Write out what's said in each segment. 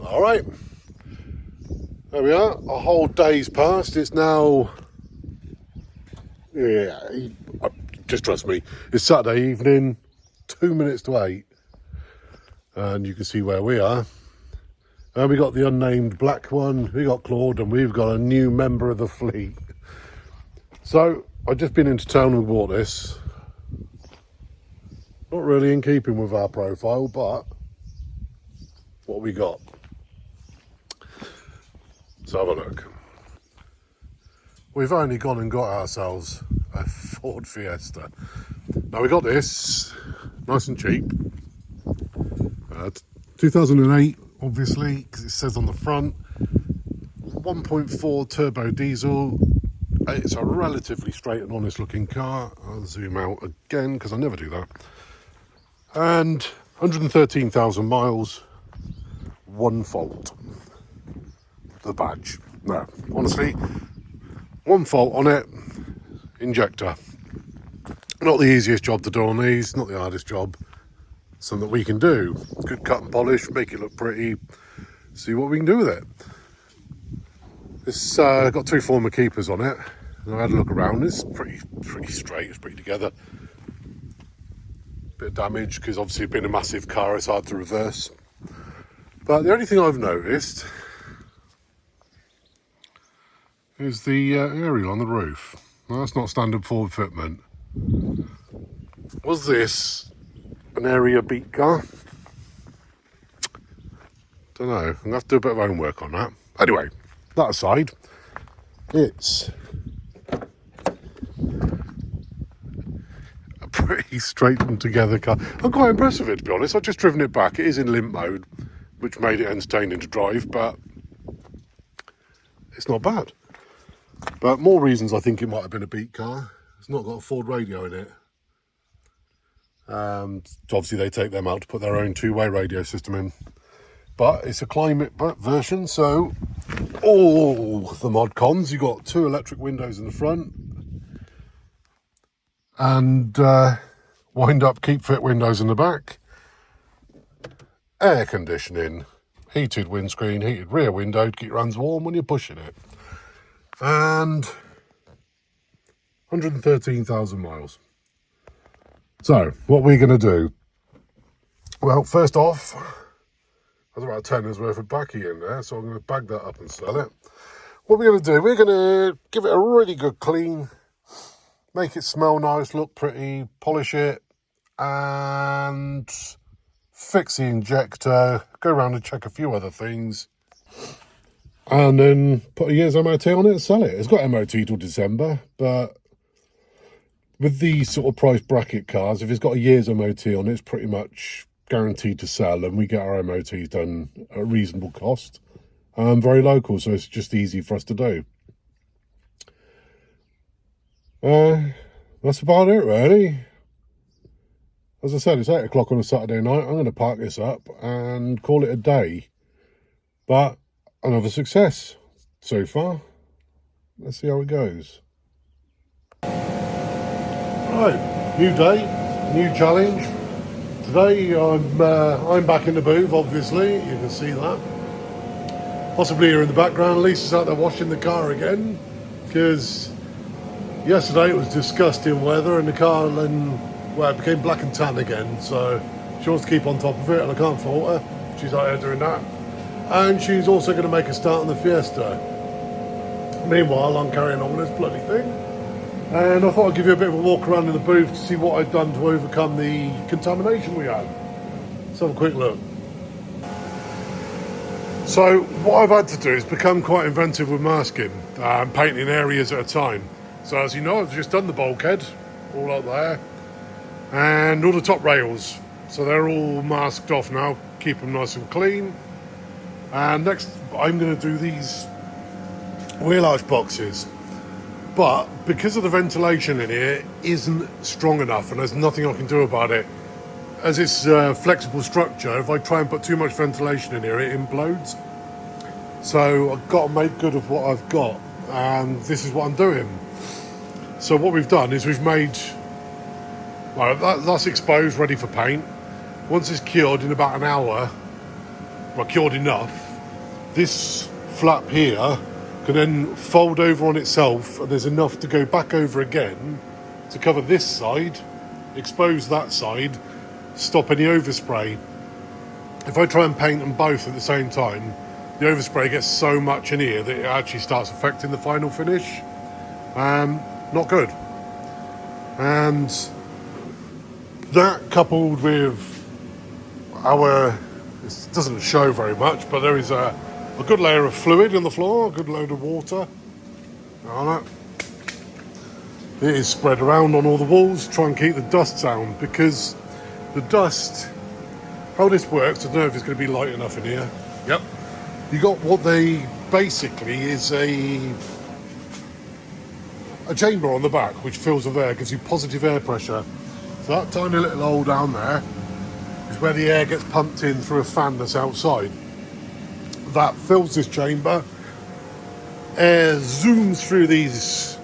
All right, there we are. A whole day's passed. It's now, yeah, just trust me. It's Saturday evening, 2 minutes to 8, and you can see where we are. And we got the unnamed black one, we got Claude, and we've got a new member of the fleet. So I've just been into town and bought this. Not really in keeping with our profile, but what we got. Let's have a look. We've only gone and got ourselves a Ford Fiesta. Now we got this nice and cheap. 2008, obviously, because it says on the front. 1.4 turbo diesel. It's a relatively straight and honest looking car. I'll zoom out again because I never do that. And 113,000 miles. One fault. The badge. No, honestly, one fault on it. Injector. Not the easiest job to do on these, not the hardest job. Something that we can do. Good cut and polish, make it look pretty. See what we can do with it. It's got two former keepers on it. And I had a look around. It's pretty straight. It's pretty together. Bit of damage because obviously being a massive car, it's hard to reverse. But the only thing I've noticed is the aerial on the roof. Now, that's not standard Ford fitment. Was this an area beat car? Don't know. I'm gonna have to do a bit of homework on that. Anyway, that aside, it's a pretty straightened together car. I'm quite impressed with it, to be honest. I've just driven it back. It is in limp mode, which made it entertaining to drive, but it's not bad. But more reasons I think it might have been a beat car. It's not got a Ford radio in it. Obviously they take them out to put their own two-way radio system in. But it's a climate version, so all the mod cons. You've got two electric windows in the front. And wind-up keep-fit windows in the back. Air conditioning. Heated windscreen, heated rear window to keep your hands warm when you're pushing it. And 113,000 miles. So, what we're going to do? Well, first off, there's about 10 years worth of baccy in there, so I'm going to bag that up and sell it. What we're going to do, we're going to give it a really good clean, make it smell nice, look pretty, polish it, and fix the injector, go around and check a few other things, and then put a year's MOT on it and sell it. It's got MOT till December, but with these sort of price bracket cars, if it's got a year's MOT on it, it's pretty much guaranteed to sell, and we get our MOTs done at a reasonable cost. Very local, so it's just easy for us to do. That's about it, really. As I said, it's 8 o'clock on a Saturday night. I'm going to park this up and call it a day. But another success so far. Let's see how it goes. Right, new day, new challenge. Today I'm back in the booth, obviously. You can see that. Possibly here in the background, Lisa's out there washing the car again, because yesterday it was disgusting weather and the car then, well, it became black and tan again, so she wants to keep on top of it and I can't fault her. She's out there doing that. And she's also going to make a start on the Fiesta. Meanwhile, I'm carrying on with this bloody thing. And I thought I'd give you a bit of a walk around in the booth to see what I've done to overcome the contamination we had. Let's have a quick look. So what I've had to do is become quite inventive with masking, painting areas at a time. So as you know, I've just done the bulkhead, all up there, and all the top rails. So they're all masked off now, keep them nice and clean. And next I'm going to do these wheel arch boxes. But because of the ventilation in here isn't strong enough, and there's nothing I can do about it, as it's a flexible structure, if I try and put too much ventilation in here, it implodes. So I've got to make good of what I've got, and this is what I'm doing. So what we've done is we've made, well, that's exposed, ready for paint. Once it's cured in about an hour, well, cured enough, this flap here can then fold over on itself, and there's enough to go back over again to cover this side, expose that side, stop any overspray. If I try and paint them both at the same time, the overspray gets so much in here that it actually starts affecting the final finish. Not good. And that, coupled with it doesn't show very much, but there is a good layer of fluid on the floor, a good load of water on it. It is spread around on all the walls to try and keep the dust down, because the dust, how this works, I don't know if it's going to be light enough in here. Yep. You got what they basically is a chamber on the back which fills with air, gives you positive air pressure. So that tiny little hole down there is where the air gets pumped in through a fan that's outside. That fills this chamber. Air zooms through these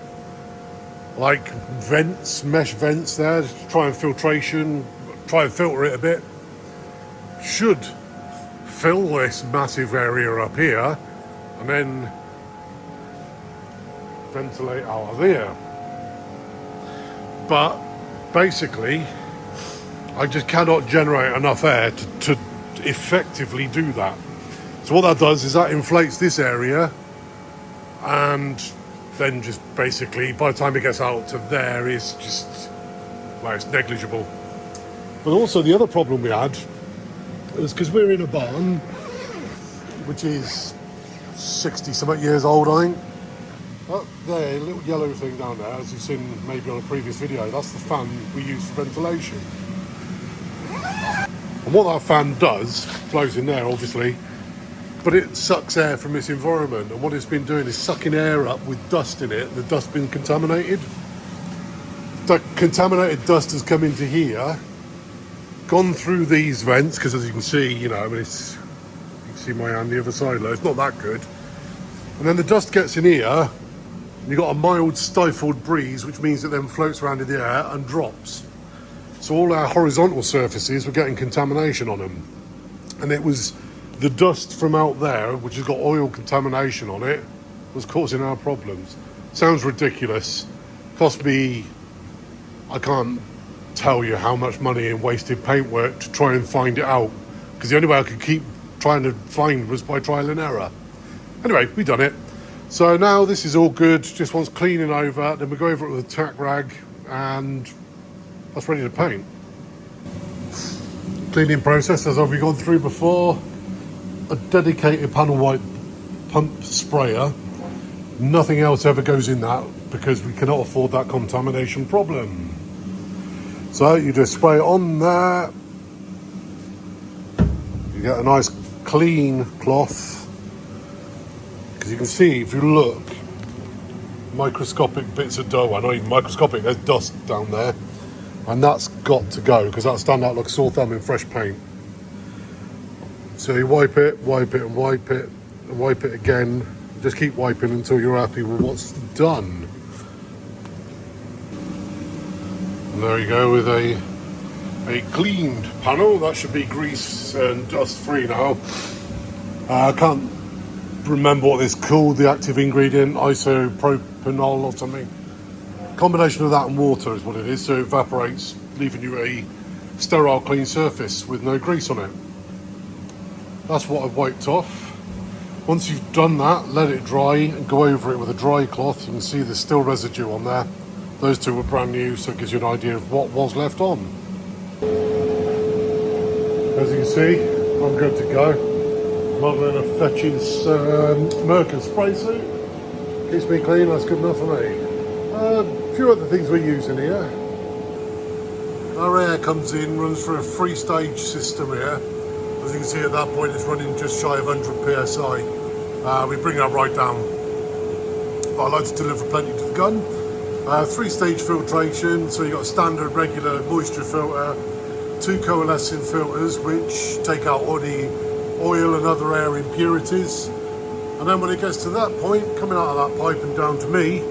like vents, mesh vents there, to try and filter it a bit. Should fill this massive area up here and then ventilate out of there. But basically, I just cannot generate enough air to effectively do that. So what that does is that inflates this area, and then just basically by the time it gets out to there is just, well, it's negligible. But also the other problem we had is because we're in a barn which is 60 something years old, I think. That there, a little yellow thing down there, as you've seen maybe on a previous video, that's the fan we use for ventilation. And what that fan does, flows in there obviously, but it sucks air from this environment, and what it's been doing is sucking air up with dust in it. The dust's been contaminated. The contaminated dust has come into here, gone through these vents, because as you can see, you know, I mean, you can see my hand the other side, it's not that good. And then the dust gets in here, and you've got a mild stifled breeze, which means it then floats around in the air and drops. So all our horizontal surfaces were getting contamination on them. And it was the dust from out there, which has got oil contamination on it, was causing our problems. Sounds ridiculous. Cost me, I can't tell you how much money in wasted paintwork to try and find it out, because the only way I could keep trying to find was by trial and error. Anyway, we've done it. So now this is all good, just wants cleaning over, then we go over it with a tack rag, and that's ready to paint. Cleaning process, as I've gone through before, a dedicated panel wipe pump sprayer. Nothing else ever goes in that, because we cannot afford that contamination problem. So you just spray it on there. You get a nice clean cloth. Because you can see, if you look, microscopic bits of dough, not even microscopic, there's dust down there. And that's got to go, because that'll stand out like a sore thumb in fresh paint. So you wipe it, and wipe it, and wipe it again. Just keep wiping until you're happy with what's done. And there you go with a cleaned panel. That should be grease and dust free now. I can't remember what it's called, the active ingredient, isopropanol or something. Combination of that and water is what it is, so it evaporates, leaving you a sterile clean surface with no grease on it. That's what I've wiped off. Once you've done that, let it dry and go over it with a dry cloth. You can see there's still residue on there. Those two were brand new, so it gives you an idea of what was left on. As you can see, I'm good to go. I'm over in a Fetch's Merkin spray suit. Keeps me clean, that's good enough for me. A few other things we're using here. Our air comes in, runs through a 3-stage system here. As you can see at that point, it's running just shy of 100 psi. We bring that right down. But I like to deliver plenty to the gun. 3-stage filtration, so you've got a standard regular moisture filter, 2 coalescing filters which take out all the oil and other air impurities. And then when it gets to that point, coming out of that pipe and down to me,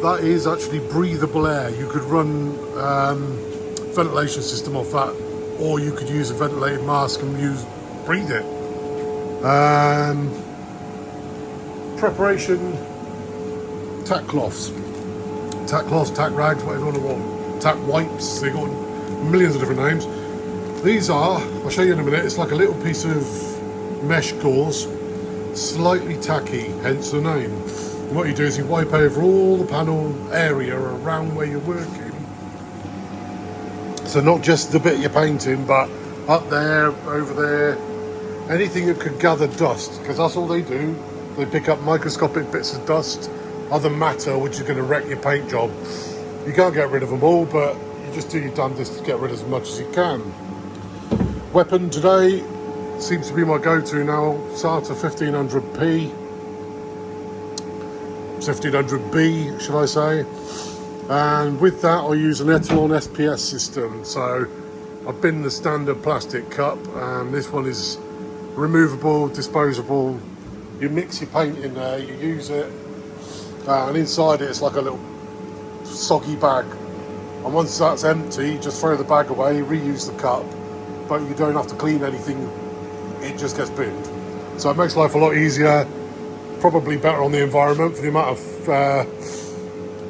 that is actually breathable air. You could run ventilation system off that, or you could use a ventilated mask and breathe it. preparation tack cloths, tack rags, whatever you want to want, tack wipes. They've got millions of different names. These are, I'll show you in a minute, it's like a little piece of mesh gauze, slightly tacky, hence the name. And what you do is you wipe over all the panel area around where you're working. So not just the bit you're painting, but up there, over there, anything that could gather dust, because that's all they do. They pick up microscopic bits of dust, other matter, which is going to wreck your paint job. You can't get rid of them all, but you just do your damnedest to get rid of as much as you can. Weapon today seems to be my go-to now. Sartor 1500P, 1500B, should I say. And with that, I use an Etalon SPS system. So I've been the standard plastic cup, and this one is removable, disposable. You mix your paint in there, you use it, and inside it's like a little soggy bag. And once that's empty, just throw the bag away, reuse the cup, but you don't have to clean anything, it just gets binned. So it makes life a lot easier, probably better on the environment for the amount of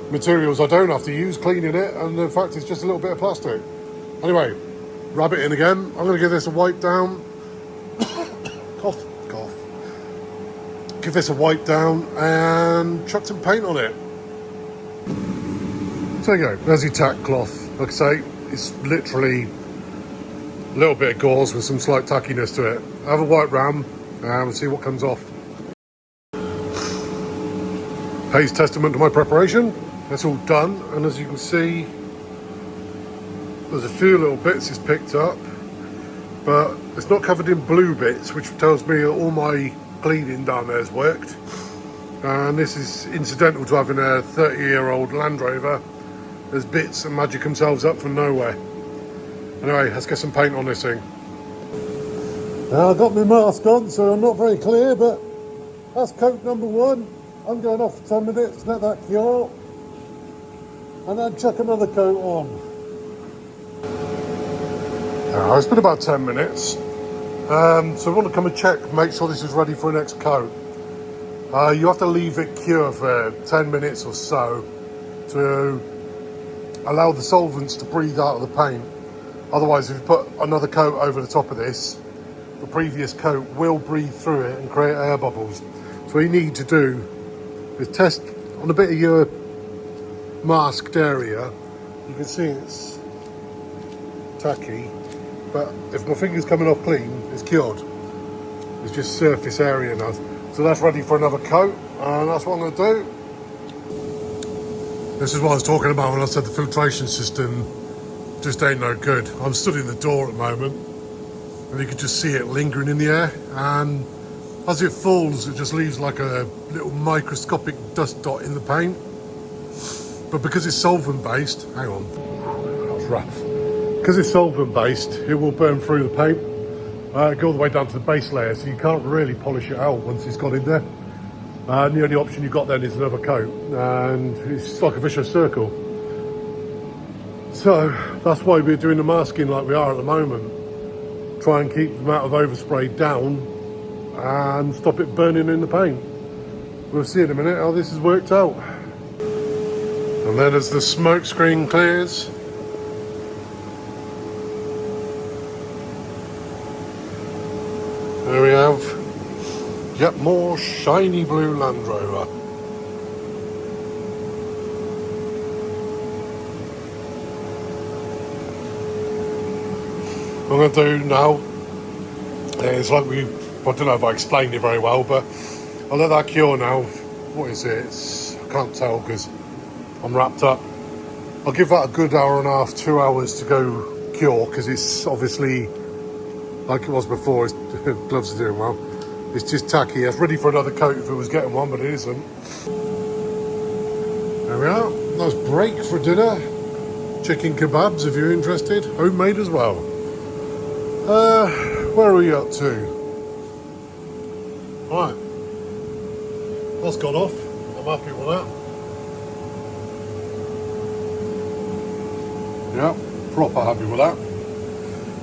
materials I don't have to use cleaning it, and in fact it's just a little bit of plastic. Anyway, rub it in again. I'm going to give this a wipe down. cough. Give this a wipe down and chuck some paint on it. So there you go, there's your tack cloth. Like I say, it's literally a little bit of gauze with some slight tackiness to it. Have a wipe round and see what comes off. Pays testament to my preparation. That's all done, and as you can see, there's a few little bits it's picked up, but it's not covered in blue bits, which tells me that all my cleaning down there has worked. And this is incidental to having a 30-year-old Land Rover. There's bits that magic themselves up from nowhere. Anyway, let's get some paint on this thing. I've got my mask on, so I'm not very clear, but that's coat number 1. I'm going off for 10 minutes, let that cure, and then chuck another coat on. It's been about 10 minutes. So we want to come and check, make sure this is ready for the next coat. You have to leave it cure for 10 minutes or so to allow the solvents to breathe out of the paint. Otherwise, if you put another coat over the top of this, the previous coat will breathe through it and create air bubbles. So what you need to do is test on a bit of your masked area. You can see it's tacky, but if my finger's coming off clean, it's cured. It's just surface area now. So that's ready for another coat, and that's what I'm going to do. This is what I was talking about when I said the filtration system just ain't no good. I'm stood in the door at the moment, and you can just see it lingering in the air, and as it falls, it just leaves like a little microscopic dust dot in the paint. But because it's solvent based, hang on, that's rough. Because it's solvent based, it will burn through the paint, go all the way down to the base layer, so you can't really polish it out once it's got in there. And the only option you've got then is another coat, and it's like a vicious circle. So that's why we're doing the masking like we are at the moment. Try and keep the amount of overspray down and stop it burning in the paint. We'll see in a minute how this has worked out. And then as the smoke screen clears, there we have yet more shiny blue Land Rover. What I'm going to do now is I don't know if I explained it very well, but I'll let that cure now. What is it? I can't tell because I'm wrapped up. I'll give that a good hour and a half, 2 hours to go cure, because it's obviously, like it was before, its gloves are doing well. It's just tacky. It's ready for another coat if it was getting one, but it isn't. There we are. Nice break for dinner. Chicken kebabs if you're interested. Homemade as well. Where are we up to? Right. That's gone off. I'm happy with that. Yeah, proper happy with that.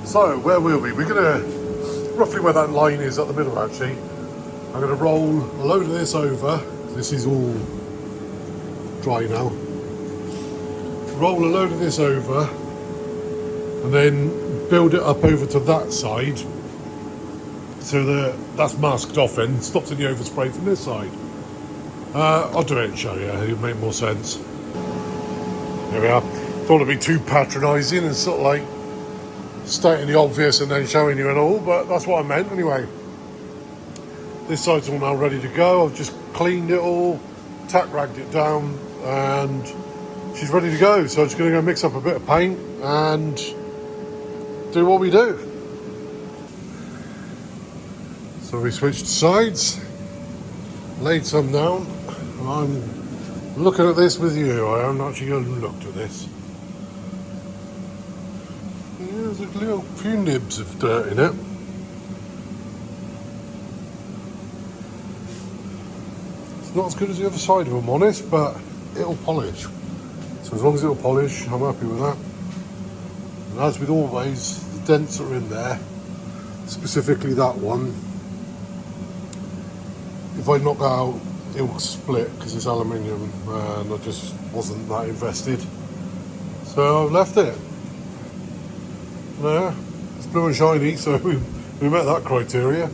So, where will we? We're going to, roughly where that line is at the middle actually, I'm going to roll a load of this over. This is all dry now. Roll a load of this over and then build it up over to that side so that that's masked off and stops any overspray from this side. I'll do it and show you, it'll make more sense. There we are. Don't want to be too patronising and sort of like stating the obvious and then showing you and all, but that's what I meant anyway. This side's all now ready to go. I've just cleaned it all, tack ragged it down, and she's ready to go. So I'm just going to go mix up a bit of paint and do what we do. So we switched sides, laid some down, and I'm looking at this with you. I haven't actually looked at this. Yeah, there's a little few nibs of dirt in it. It's not as good as the other side, if I'm honest, but it'll polish. So as long as it'll polish, I'm happy with that. And as with always, the dents are in there, specifically that one. If I knock that out, it'll split because it's aluminium and I just wasn't that invested. So I've left it. There, it's blue and shiny, so we met that criteria.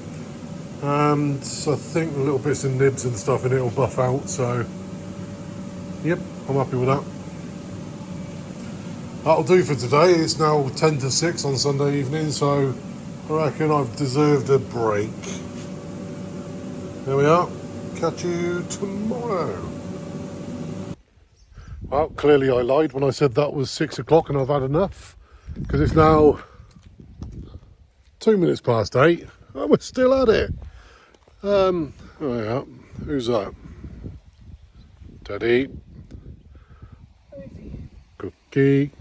And I think the little bits and nibs and stuff in it will buff out, so yep, I'm happy with that. That'll do for today. It's now 10 to 6 on Sunday evening, so I reckon I've deserved a break. There we are. Catch you tomorrow. Well, clearly I lied when I said that was 6 o'clock and I've had enough, because it's now 2 minutes past 8 and we're still at it. Oh yeah, who's that? Teddy. Cookie.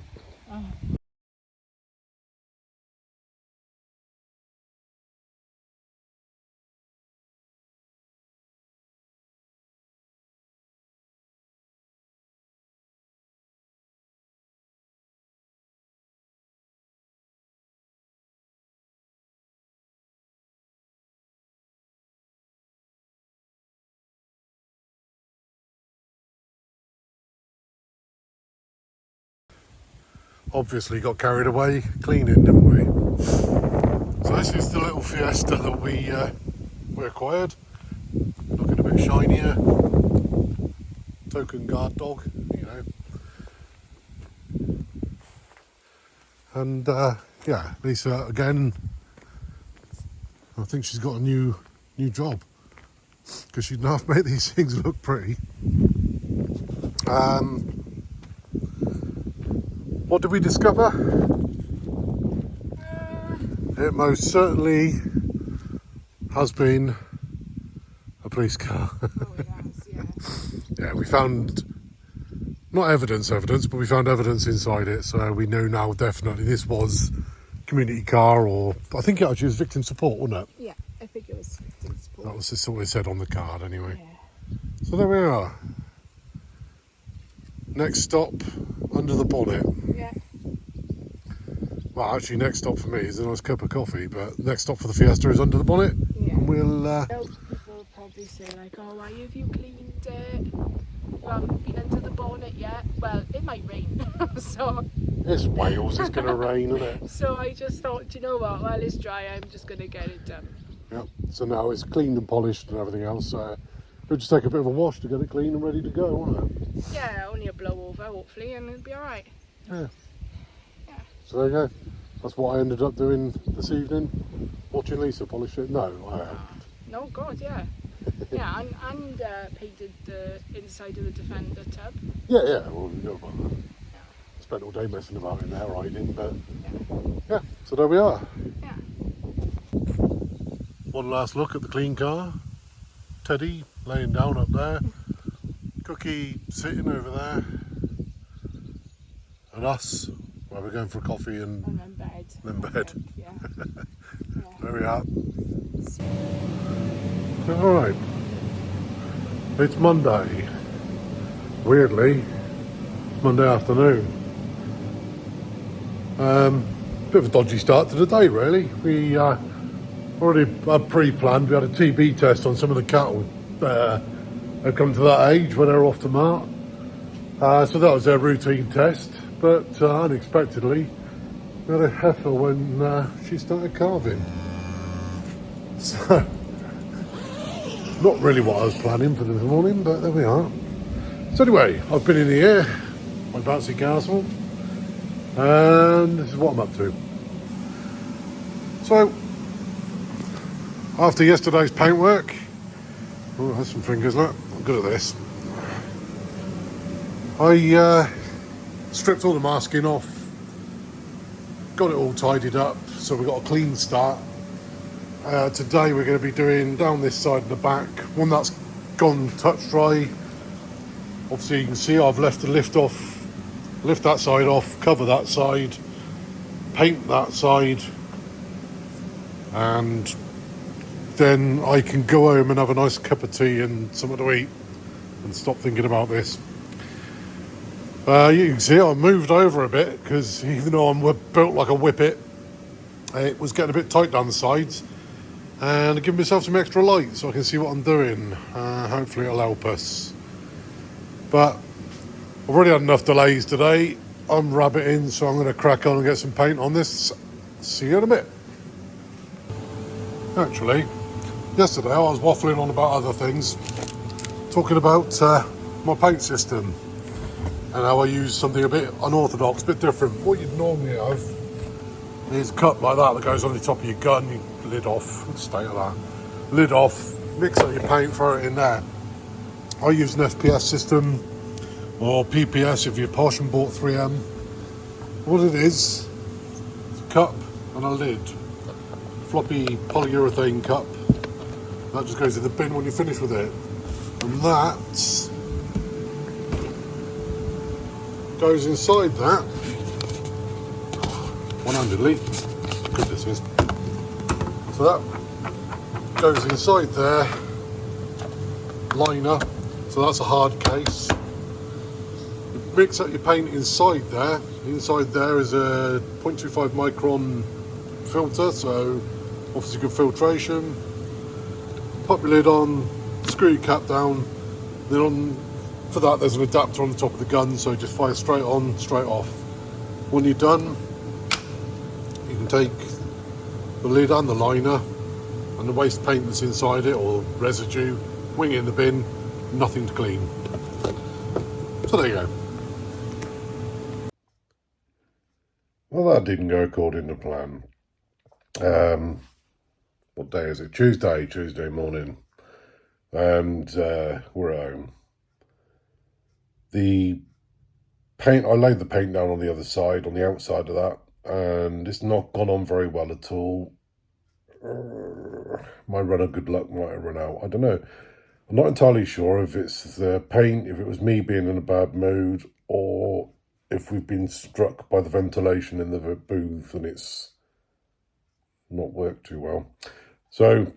Obviously got carried away cleaning, didn't we? So this is the little Fiesta that we acquired. Looking a bit shinier. Token guard dog, you know. And yeah, Lisa again. I think she's got a new job because she'd half make these things look pretty. What did we discover? It most certainly has been a police car. Oh, it has, yeah. Yeah, we found, not evidence, but we found evidence inside it, so we know now definitely this was community car, or I think it actually was victim support, wasn't it? Yeah, I think it was victim support. That was just what it said on the card anyway. Yeah. So there we are. Next stop, under the bonnet. Yeah. Well, actually, next stop for me is a nice cup of coffee, but next stop for the Fiesta is under the bonnet. Yeah. And we'll... People will probably say, like, oh, why have you cleaned it? You haven't been under the bonnet yet. Well, it might rain, so... It's Wales, it's going to rain, isn't it? So I just thought, do you know what? While it's dry, I'm just going to get it done. Yep. So now it's cleaned and polished and everything else. It'll just take a bit of a wash to get it clean and ready to go, won't it? Yeah, only a blow over, hopefully, and it'll be alright. Yeah. Yeah. So there you go. That's what I ended up doing this evening. Watching Lisa polish it. No, I haven't. No, God, yeah. Yeah, and painted the inside of the Defender tub. Yeah, well, you know about that. Spent all day messing about in there riding, but yeah, so there we are. Yeah. One last look at the clean car. Teddy laying down up there. Cookie sitting over there. And us, where we're going for a coffee and then bed. Yeah. there we are. Alright. It's Monday. Weirdly, it's Monday afternoon. Bit of a dodgy start to the day, really. We already had pre-planned. We had a TB test on some of the cattle. They've come to that age where they're off to mart. So that was their routine test. But unexpectedly, we had a heifer when she started calving. So, not really what I was planning for this morning, but there we are. So anyway, I've been in here, my bouncy castle, and this is what I'm up to. So, after yesterday's paintwork, oh, that's some fingers, look, I'm good at this. I stripped all the masking off, got it all tidied up, so we've got a clean start. Today we're going to be doing down this side of the back, one that's gone touch dry. Obviously you can see I've left the lift that side off, cover that side, paint that side, and then I can go home and have a nice cup of tea and something to eat and stop thinking about this. You can see I moved over a bit because even though I'm built like a whippet, it was getting a bit tight down the sides, and give myself some extra light so I can see what I'm doing. Hopefully it'll help us. But I've already had enough delays today. I'm rabbiting, so I'm going to crack on and get some paint on this. See you in a bit. Actually, yesterday I was waffling on about other things, talking about my paint system and how I use something a bit unorthodox, a bit different. What you'd normally have is a cup like that goes on the top of your gun, you lid off, state of that, lid off, mix up your paint, throw it in there. I use an FPS system, or PPS if you're posh and bought 3M. What it is, a cup and a lid, floppy polyurethane cup. That just goes in the bin when you're finished with it. And that goes inside that, one-handedly, good this is. So that goes inside there, liner, so that's a hard case. You mix up your paint inside there. Inside there is a 0.25 micron filter, so obviously good filtration. Pop your lid on, screw your cap down, then for that there's an adapter on the top of the gun, so just fire straight on, straight off. When you're done, you can take the lid and the liner and the waste paint that's inside it, or residue, wing it in the bin, nothing to clean. So there you go. Well, that didn't go according to plan. What day is it? Tuesday morning. And we're at home. The paint, I laid the paint down on the other side, on the outside of that, and it's not gone on very well at all. My run of good luck might have run out. I don't know. I'm not entirely sure if it's the paint, if it was me being in a bad mood, or if we've been struck by the ventilation in the booth and it's not worked too well. So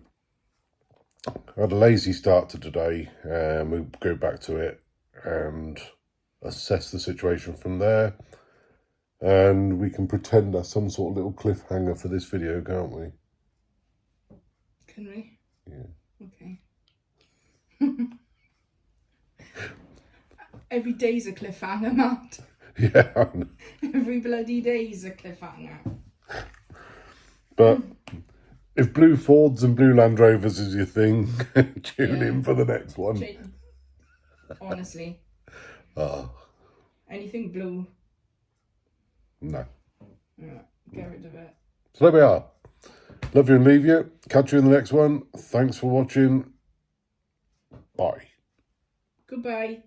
I had a lazy start to today, and we'll go back to it and assess the situation from there. And we can pretend that's some sort of little cliffhanger for this video, can't we? Can we? Yeah. Okay. Every day's a cliffhanger, Matt. Yeah. Every bloody day's a cliffhanger. But if blue Fords and blue Land Rovers is your thing, tune in for the next one. Honestly. Oh. Anything blue. No. Yeah, get rid of it. So there we are. Love you and leave you. Catch you in the next one. Thanks for watching. Bye. Goodbye.